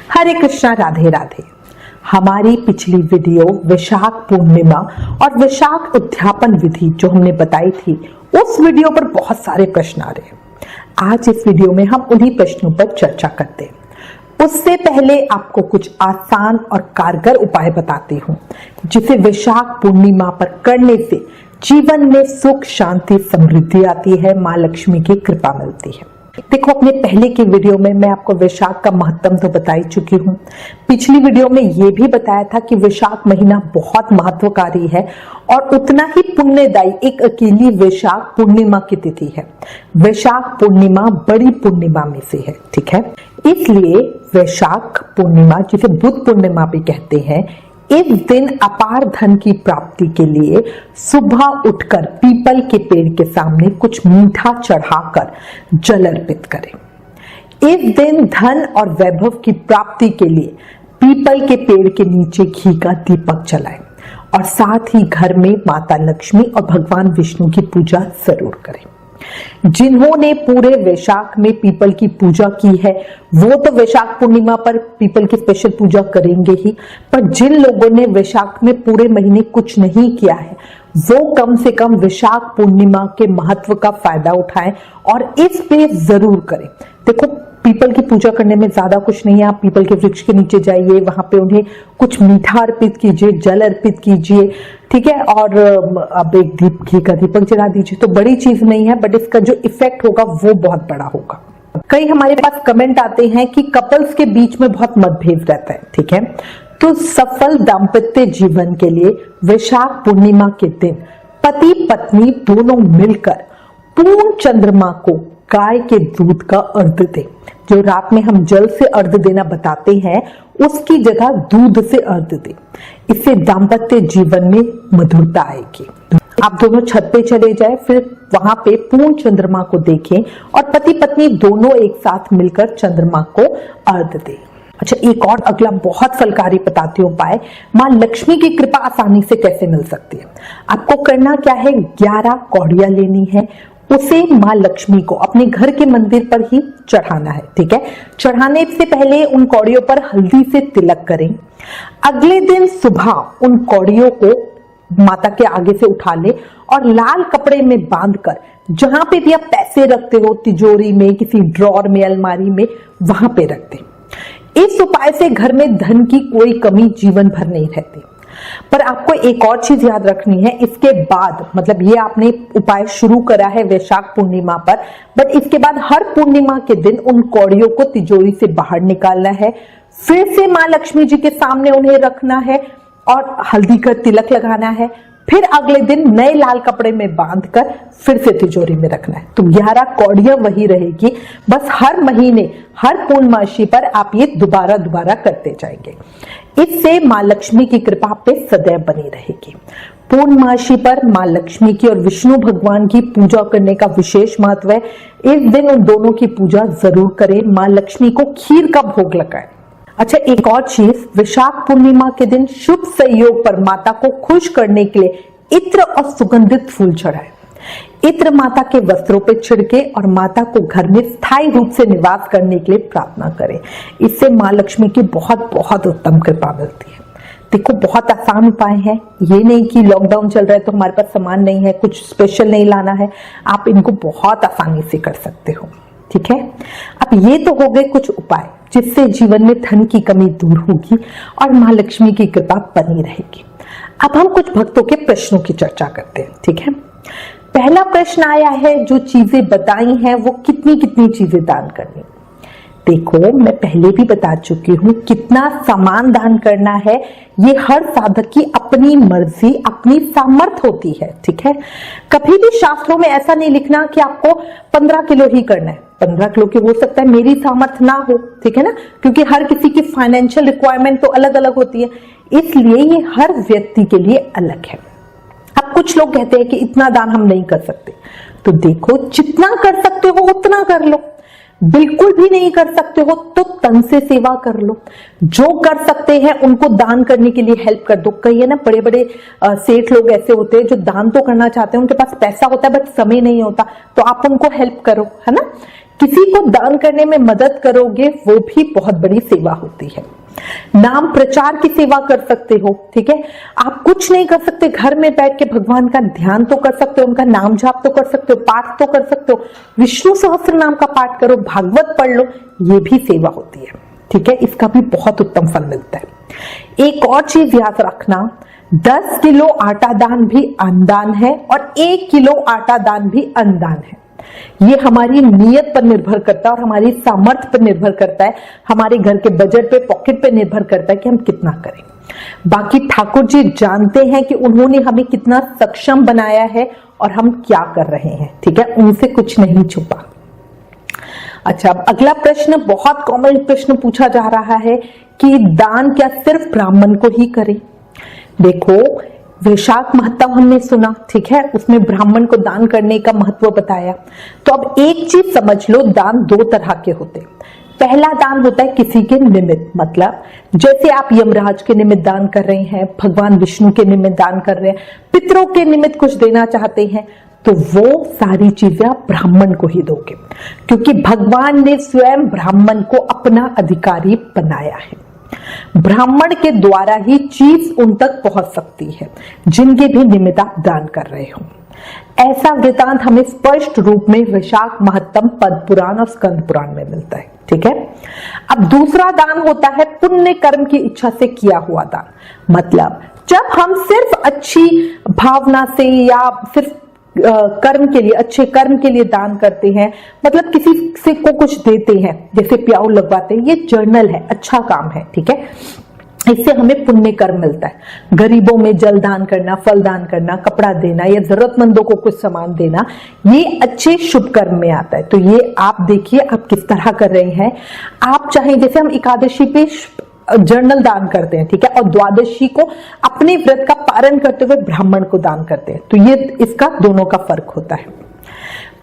हरे कृष्णा, राधे राधे। हमारी पिछली वीडियो वैशाख पूर्णिमा और वैशाख उद्यापन विधि जो हमने बताई थी, उस वीडियो पर बहुत सारे प्रश्न आ रहे हैं। आज इस वीडियो में हम उन्हीं प्रश्नों पर चर्चा करते हैं। उससे पहले आपको कुछ आसान और कारगर उपाय बताती हूँ, जिसे वैशाख पूर्णिमा पर करने से जीवन में सुख, शांति, समृद्धि आती है, माँ लक्ष्मी की कृपा मिलती है। देखो, अपने पहले की वीडियो में मैं आपको वैशाख का महत्व तो बता ही चुकी हूँ। पिछली वीडियो में ये भी बताया था कि वैशाख महीना बहुत महत्वकारी है और उतना ही पुण्यदायी एक अकेली वैशाख पूर्णिमा की तिथि है। वैशाख पूर्णिमा बड़ी पूर्णिमा में से है, ठीक है। इसलिए वैशाख पूर्णिमा, जिसे बुध पूर्णिमा भी कहते हैं, इस दिन अपार धन की प्राप्ति के लिए सुबह उठकर पीपल के पेड़ के सामने कुछ मीठा चढ़ाकर जल अर्पित करें। इस दिन धन और वैभव की प्राप्ति के लिए पीपल के पेड़ के नीचे घी का दीपक जलाएं और साथ ही घर में माता लक्ष्मी और भगवान विष्णु की पूजा जरूर करें। जिन्होंने पूरे वैशाख में पीपल की पूजा की है, वो तो वैशाख पूर्णिमा पर पीपल की स्पेशल पूजा करेंगे ही, पर जिन लोगों ने वैशाख में पूरे महीने कुछ नहीं किया है, वो कम से कम वैशाख पूर्णिमा के महत्व का फायदा उठाएं और इस पे जरूर करें। देखो, पीपल की पूजा करने में ज्यादा कुछ नहीं है। आप पीपल के वृक्ष के नीचे जाइए, वहां पे उन्हें कुछ मीठा अर्पित कीजिए, जल अर्पित कीजिए, ठीक है, और अब एक घी का दीपक जला दीजिए। तो बड़ी चीज नहीं है, बट इसका जो इफेक्ट होगा वो बहुत बड़ा होगा। कई हमारे पास कमेंट आते हैं कि कपल्स के बीच में बहुत मतभेद रहता है, ठीक है। तो सफल दाम्पत्य जीवन के लिए वैशाख पूर्णिमा के दिन पति पत्नी दोनों मिलकर पूर्ण चंद्रमा को गाय के दूध का अर्घ दे। जो रात में हम जल से अर्घ देना बताते हैं, उसकी जगह दूध से अर्घ दे। इससे दाम्पत्य जीवन में मधुरता आएगी। आप दोनों छत पे चले जाएं, फिर वहां पे पूर्ण चंद्रमा को देखें और पति पत्नी दोनों एक साथ मिलकर चंद्रमा को अर्घ दें। अच्छा, एक और अगला बहुत फलकारी बताती हूँ उपाय, माँ लक्ष्मी की कृपा आसानी से कैसे मिल सकती है। आपको करना क्या है, 11 कौड़ियां लेनी है, उसे माँ लक्ष्मी को अपने घर के मंदिर पर ही चढ़ाना है, ठीक है। चढ़ाने से पहले उन कौड़ियों पर हल्दी से तिलक करें। अगले दिन सुबह उन कौड़ियों को माता के आगे से उठा ले और लाल कपड़े में बांधकर जहां पे भी आप पैसे रखते हो, तिजोरी में, किसी ड्रॉर में, अलमारी में, वहां पे रख दें। इस उपाय से घर में धन की कोई कमी जीवन भर नहीं रहती। पर आपको एक और चीज याद रखनी है, इसके बाद, मतलब ये आपने उपाय शुरू करा है वैशाख पूर्णिमा पर, बट इसके बाद हर पूर्णिमा के दिन उन कौड़ियों को तिजोरी से बाहर निकालना है, फिर से माँ लक्ष्मी जी के सामने उन्हें रखना है और हल्दी का तिलक लगाना है, फिर अगले दिन नए लाल कपड़े में बांधकर फिर से तिजोरी में रखना है। तो 11 कौड़ियां वही रहेगी, बस हर महीने, हर पूर्णमासी पर आप ये दोबारा करते जाएंगे। इससे माँ लक्ष्मी की कृपा पे सदैव बनी रहेगी। पूर्णमासी पर माँ लक्ष्मी की और विष्णु भगवान की पूजा करने का विशेष महत्व है। इस दिन उन दोनों की पूजा जरूर करें। माँ लक्ष्मी को खीर का भोग लगाएं। अच्छा, एक और चीज, वैशाख पूर्णिमा के दिन शुभ संयोग पर माता को खुश करने के लिए इत्र और सुगंधित फूल चढ़ाएं। इत्र माता के वस्त्रों पे छिड़के और माता को घर में स्थायी रूप से निवास करने के लिए प्रार्थना करें। इससे माँ लक्ष्मी की बहुत बहुत उत्तम कृपा मिलती है। देखो, बहुत आसान उपाय है। ये नहीं कि लॉकडाउन चल रहा है तो हमारे पास सामान नहीं है, कुछ स्पेशल नहीं लाना है। आप इनको बहुत आसानी से कर सकते हो, ठीक है। अब ये तो हो गए कुछ उपाय जिससे जीवन में धन की कमी दूर होगी और माँ लक्ष्मी की कृपा बनी रहेगी। अब हम कुछ भक्तों के प्रश्नों की चर्चा करते हैं, ठीक है। पहला प्रश्न आया है, जो चीजें बताई हैं वो कितनी कितनी चीजें दान करनी। देखो, मैं पहले भी बता चुकी हूँ, कितना सामान दान करना है ये हर साधक की अपनी मर्जी, अपनी सामर्थ होती है, ठीक है। कभी भी शास्त्रों में ऐसा नहीं लिखना कि आपको 15 किलो ही करना है। 15 किलो की हो सकता है मेरी सामर्थ ना हो, ठीक है ना, क्योंकि हर किसी की फाइनेंशियल रिक्वायरमेंट तो अलग अलग होती है, इसलिए ये हर व्यक्ति के लिए अलग है। अब कुछ लोग कहते हैं कि इतना दान हम नहीं कर सकते, तो देखो, जितना कर सकते हो उतना कर लो। बिल्कुल भी नहीं कर सकते हो तो तन से सेवा कर लो। जो कर सकते हैं उनको दान करने के लिए हेल्प कर दो। कई है ना, बड़े बड़े सेठ लोग ऐसे होते हैं जो दान तो करना चाहते हैं, उनके पास पैसा होता है बट समय नहीं होता, तो आप उनको हेल्प करो, है ना। किसी को दान करने में मदद करोगे, वो भी बहुत बड़ी सेवा होती है। नाम प्रचार की सेवा कर सकते हो, ठीक है। आप कुछ नहीं कर सकते, घर में बैठ के भगवान का ध्यान तो कर सकते हो, उनका नाम जाप तो कर सकते हो, पाठ तो कर सकते हो, विष्णु सहस्त्र नाम का पाठ करो, भागवत पढ़ लो, ये भी सेवा होती है, ठीक है। इसका भी बहुत उत्तम फल मिलता है। एक और चीज याद रखना, 10 किलो आटा दान भी अन्नदान है और 1 किलो आटा दान भी अन्नदान है। ये हमारी नीयत पर निर्भर करता है और हमारी सामर्थ्य पर निर्भर करता है, हमारे घर के बजट पे, पॉकेट पे निर्भर करता है कि हम कितना करें। बाकी ठाकुर जी जानते हैं कि उन्होंने हमें कितना सक्षम बनाया है और हम क्या कर रहे हैं, ठीक है, उनसे कुछ नहीं छुपा। अच्छा, अब अगला प्रश्न, बहुत कॉमन प्रश्न पूछा जा रहा है कि दान क्या सिर्फ ब्राह्मण को ही करें। देखो, वैशाख महत्व हमने सुना, ठीक है, उसमें ब्राह्मण को दान करने का महत्व बताया। तो अब एक चीज समझ लो, दान 2 तरह के होते हैं। पहला दान होता है किसी के निमित्त, मतलब जैसे आप यमराज के निमित्त दान कर रहे हैं, भगवान विष्णु के निमित्त दान कर रहे हैं, पितरों के निमित्त कुछ देना चाहते हैं, तो वो सारी चीजें आप ब्राह्मण को ही दोगे, क्योंकि भगवान ने स्वयं ब्राह्मण को अपना अधिकारी बनाया है। ब्राह्मण के द्वारा ही चीज उन तक पहुंच सकती है जिनके भी निमित्त आप दान कर रहे हो। ऐसा वृतांत हमें स्पष्ट रूप में वैशाख महत्तम, पद्म पुराण और स्कंद पुराण में मिलता है, ठीक है। अब दूसरा दान होता है पुण्य कर्म की इच्छा से किया हुआ दान, मतलब जब हम सिर्फ अच्छी भावना से या सिर्फ कर्म के लिए, अच्छे कर्म के लिए दान करते हैं, मतलब किसी से को कुछ देते हैं, जैसे प्याऊ लगवाते हैं, ये जर्नल है, अच्छा काम है, ठीक है, इससे हमें पुण्य कर्म मिलता है। गरीबों में जल दान करना, फल दान करना, कपड़ा देना या जरूरतमंदों को कुछ सामान देना, ये अच्छे शुभ कर्म में आता है। तो ये आप देखिए आप किस तरह कर रहे हैं। आप चाहे, जैसे हम एकादशी पे जर्नल दान करते हैं, ठीक है, और द्वादशी को अपने व्रत का पारण करते हुए ब्राह्मण को दान करते हैं, तो ये इसका दोनों का फर्क होता है।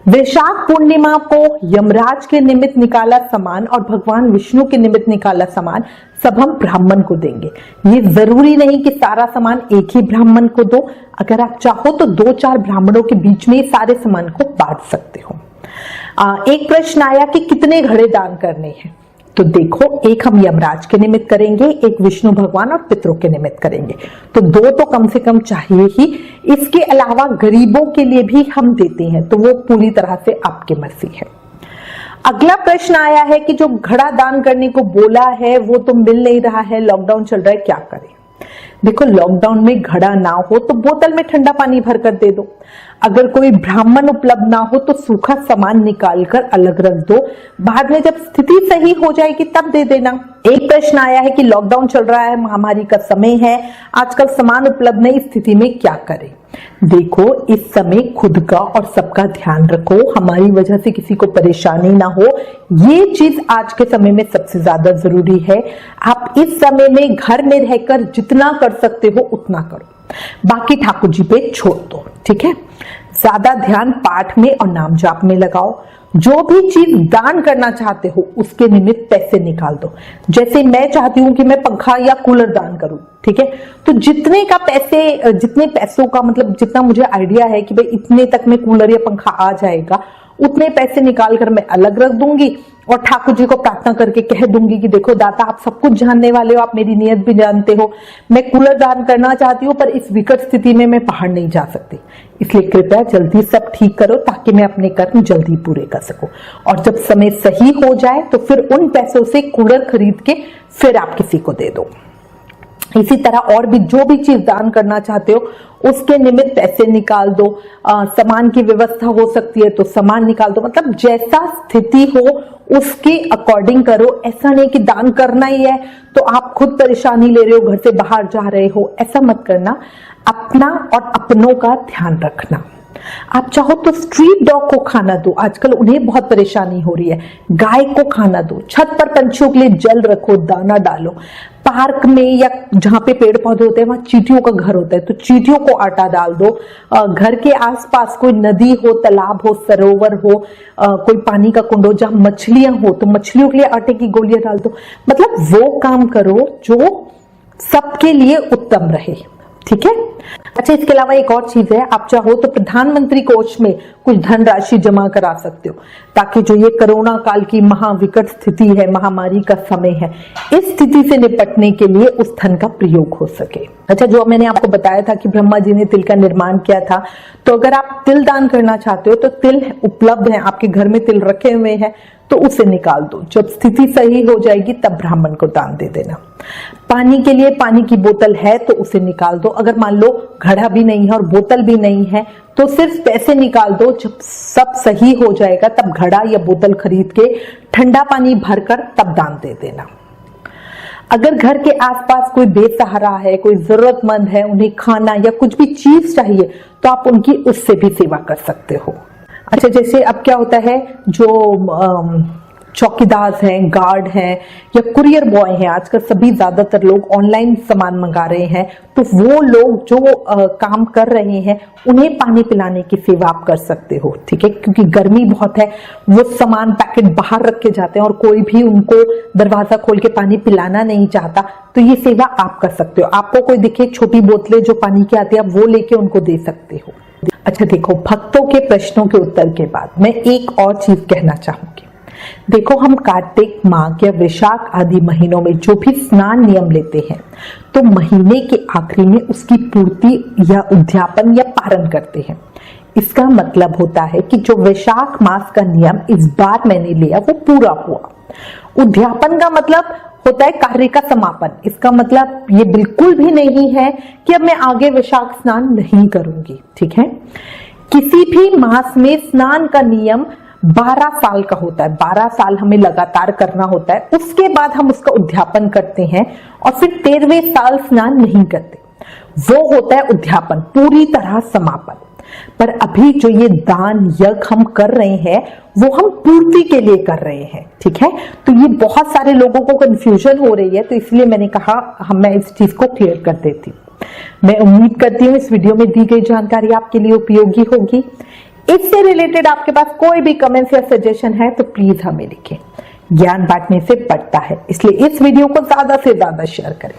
वैशाख पूर्णिमा को यमराज के निमित्त निकाला सामान और भगवान विष्णु के निमित्त निकाला सामान सब हम ब्राह्मण को देंगे। ये जरूरी नहीं कि सारा सामान एक ही ब्राह्मण को दो, अगर आप चाहो तो 2-4 ब्राह्मणों के बीच में सारे सामान को बांट सकते हो। एक प्रश्न आया कि कितने घड़े दान करने हैं, तो देखो, एक हम यमराज के निमित्त करेंगे, एक विष्णु भगवान और पितरों के निमित्त करेंगे, तो 2 तो कम से कम चाहिए ही। इसके अलावा गरीबों के लिए भी हम देते हैं, तो वो पूरी तरह से आपकी मर्जी है। अगला प्रश्न आया है कि जो घड़ा दान करने को बोला है वो तो मिल नहीं रहा है, लॉकडाउन चल रहा है, क्या करें। देखो, लॉकडाउन में घड़ा ना हो तो बोतल में ठंडा पानी भरकर दे दो। अगर कोई ब्राह्मण उपलब्ध ना हो तो सूखा सामान निकालकर अलग रख दो, बाद में जब स्थिति सही हो जाएगी तब दे देना। एक प्रश्न आया है कि लॉकडाउन चल रहा है, महामारी का समय है, आजकल सामान उपलब्ध नहीं, स्थिति में क्या करें। देखो, इस समय खुद का और सबका ध्यान रखो, हमारी वजह से किसी को परेशानी ना हो, ये चीज आज के समय में सबसे ज्यादा जरूरी है। आप इस समय में घर में रहकर जितना कर सकते हो उतना करो, बाकी ठाकुर जी पे छोड़ दो, ठीक है। ज्यादा ध्यान पाठ में और नाम जाप में लगाओ। जो भी चीज दान करना चाहते हो उसके निमित्त पैसे निकाल दो। जैसे मैं चाहती हूं कि मैं पंखा या कूलर दान करूं, ठीक है, तो जितने पैसों का मतलब जितना मुझे आइडिया है कि भाई इतने तक में कूलर या पंखा आ जाएगा, उतने पैसे निकाल कर मैं अलग रख दूंगी और ठाकुर जी को प्रार्थना करके कह दूंगी कि देखो दाता, आप सब कुछ जानने वाले हो, आप मेरी नियत भी जानते हो, मैं कूलर दान करना चाहती हूँ पर इस विकट स्थिति में मैं बाहर नहीं जा सकती, इसलिए कृपया जल्दी सब ठीक करो ताकि मैं अपने कर्म जल्दी पूरे कर सकूं। और जब समय सही हो जाए तो फिर उन पैसों से कूलर खरीद के फिर आप किसी को दे दो। इसी तरह और भी जो भी चीज दान करना चाहते हो उसके निमित्त पैसे निकाल दो। सामान की व्यवस्था हो सकती है तो सामान निकाल दो, मतलब जैसा स्थिति हो उसके अकॉर्डिंग करो। ऐसा नहीं कि दान करना ही है तो आप खुद परेशानी ले रहे हो, घर से बाहर जा रहे हो, ऐसा मत करना। अपना और अपनों का ध्यान रखना। आप चाहो तो स्ट्रीट डॉग को खाना दो, आजकल उन्हें बहुत परेशानी हो रही है, गाय को खाना दो। छत पर पंछियों के लिए जल रखो, दाना डालो। पार्क में या जहां पे पेड़ पौधे होते हैं वहां चींटियों का घर होता है तो चींटियों को आटा डाल दो। घर के आसपास कोई नदी हो, तालाब हो, सरोवर हो, कोई पानी का कुंड हो जहां मछलियां हो तो मछलियों के लिए आटे की गोलियां डाल दो। मतलब वो काम करो जो सबके लिए उत्तम रहे। ठीक है। अच्छा, इसके अलावा एक और चीज है, आप चाहो तो प्रधानमंत्री कोष में कुछ धनराशि जमा करा सकते हो, ताकि जो ये कोरोना काल की महाविकट स्थिति है, महामारी का समय है, इस स्थिति से निपटने के लिए उस धन का प्रयोग हो सके। अच्छा, जो मैंने आपको बताया था कि ब्रह्मा जी ने तिल का निर्माण किया था, तो अगर आप तिल दान करना चाहते हो तो तिल उपलब्ध है, आपके घर में तिल रखे हुए हैं तो उसे निकाल दो। जब स्थिति सही हो जाएगी तब ब्राह्मण को दान दे देना। पानी के लिए पानी की बोतल है तो उसे निकाल दो। अगर मान लो घड़ा भी नहीं है और बोतल भी नहीं है तो सिर्फ पैसे निकाल दो। जब सब सही हो जाएगा तब घड़ा या बोतल खरीद के ठंडा पानी भरकर तब दान दे देना। अगर घर के आसपास कोई बेसहारा है, कोई जरूरतमंद है, उन्हें खाना या कुछ भी चीज चाहिए तो आप उनकी उससे भी सेवा कर सकते हो। अच्छा, जैसे अब क्या होता है, जो चौकीदार हैं, गार्ड हैं या कुरियर बॉय हैं, आजकल सभी ज्यादातर लोग ऑनलाइन सामान मंगा रहे हैं, तो वो लोग जो काम कर रहे हैं उन्हें पानी पिलाने की सेवा आप कर सकते हो। ठीक है, क्योंकि गर्मी बहुत है, वो सामान पैकेट बाहर रख के जाते हैं और कोई भी उनको दरवाजा खोल के पानी पिलाना नहीं चाहता, तो ये सेवा आप कर सकते हो। आपको कोई दिखे छोटी बोतलें जो पानी की आती है, आप वो लेके उनको दे सकते हो। अच्छा देखो, भक्तों के प्रश्नों के उत्तर के बाद मैं एक और चीज कहना चाहूंगी। देखो, हम कार्तिक, माघ या वैशाख आदि महीनों में जो भी स्नान नियम लेते हैं तो महीने के आखिरी में उसकी पूर्ति या उद्यापन या पारण करते हैं। इसका मतलब होता है कि जो वैशाख मास का नियम इस बार मैंने लिया वो पूरा हुआ। उद्यापन का मतलब होता है कार्य का समापन। इसका मतलब ये बिल्कुल भी नहीं है कि अब मैं आगे वैशाख स्नान नहीं करूंगी। ठीक है, किसी भी मास में स्नान का नियम 12 साल का होता है। 12 साल हमें लगातार करना होता है, उसके बाद हम उसका उद्यापन करते हैं और फिर 13वें साल स्नान नहीं करते। वो होता है उद्यापन, पूरी तरह समापन। पर अभी जो ये दान यज्ञ हम कर रहे हैं वो हम पूर्ति के लिए कर रहे हैं। ठीक है, तो ये बहुत सारे लोगों को कंफ्यूजन हो रही है, तो इसलिए मैंने कहा मैं इस चीज को क्लियर कर देती हूँ। मैं उम्मीद करती हूँ इस वीडियो में दी गई जानकारी आपके लिए उपयोगी होगी। इससे रिलेटेड आपके पास कोई भी कमेंट्स या सजेशन है तो प्लीज हमें लिखें। ज्ञान बांटने से बढ़ता है, इसलिए इस वीडियो को ज्यादा से ज्यादा शेयर करें।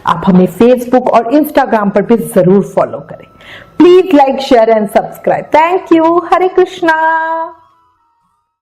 आप हमें फेसबुक और इंस्टाग्राम पर भी जरूर फॉलो करें। Please like, share and subscribe. Thank you. Hare Krishna.